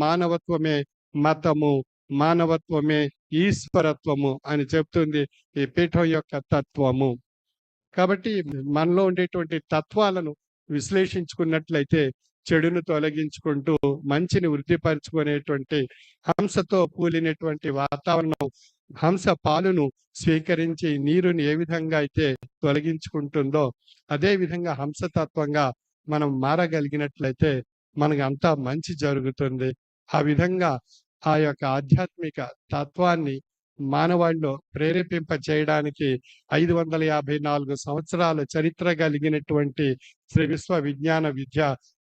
మానవత్వమే మతము, మానవత్వమే ఈశ్వరత్వము అని చెప్తుంది ఈ పీఠం యొక్క తత్వము. కాబట్టి మనలో ఉండేటువంటి తత్వాలను విశ్లేషించుకున్నట్లయితే చెడును తొలగించుకుంటూ మంచిని వృద్ధిపరుచుకునేటువంటి హంసతో కూలినటువంటి వాతావరణం, హంస పాలును స్వీకరించి నీరుని ఏ విధంగా అయితే తొలగించుకుంటుందో అదే విధంగా హంసతత్వంగా మనం మారగలిగినట్లయితే మనకు అంతా మంచి జరుగుతుంది. ఆ విధంగా ఆ యొక్క ఆధ్యాత్మిక తత్వాన్ని మానవాళిలో ప్రేరేపింప చేయడానికి 554 సంవత్సరాల చరిత్ర కలిగినటువంటి శ్రీ విశ్వ విజ్ఞాన విద్య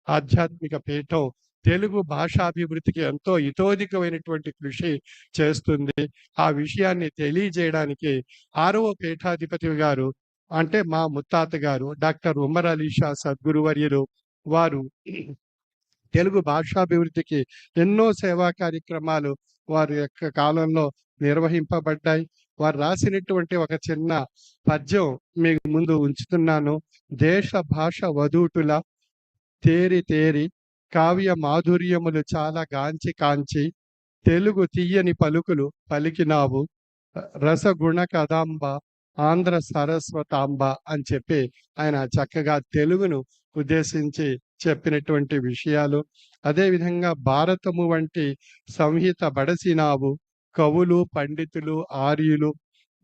ఆధ్యాత్మిక పీఠం తెలుగు భాషాభివృద్ధికి ఎంతో ఇతోధికమైనటువంటి కృషి చేస్తుంది. ఆ విషయాన్ని తెలియజేయడానికి 6వ పీఠాధిపతి గారు అంటే మా ముత్తాత గారు డాక్టర్ ఉమర్ అలీ షా సద్గురువర్యులు వారు తెలుగు భాషాభివృద్ధికి ఎన్నో సేవా కార్యక్రమాలు వారి యొక్క కాలంలో నిర్వహింపబడ్డాయి. వారు రాసినటువంటి ఒక చిన్న పద్యం మీ ముందు ఉంచుతున్నాను. దేశ భాష వధూటుల తేరి తేరి కావ్య మాధుర్యములు చాలా గాంచి కాంచి తెలుగు తీయని పలుకులు పలికినావు రసగుణ కదాంబ ఆంధ్ర సరస్వతాంబ అని చెప్పి ఆయన చక్కగా తెలుగును ఉద్దేశించి చెప్పినటువంటి విషయాలు. అదేవిధంగా భారతము వంటి సంహిత బడసినావు కవులు పండితులు ఆర్యులు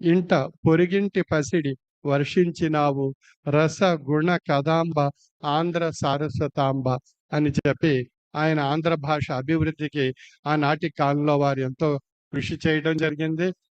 ఇంట పొరిగింటి పసిడి వర్షించినావు రస గుణ కదాంబ ఆంధ్ర సారస్వతాంబ అని చెప్పి ఆయన ఆంధ్ర భాష అభివృద్ధికి ఆనాటి కాలంలో వారు ఎంతో కృషి చేయడం జరిగింది.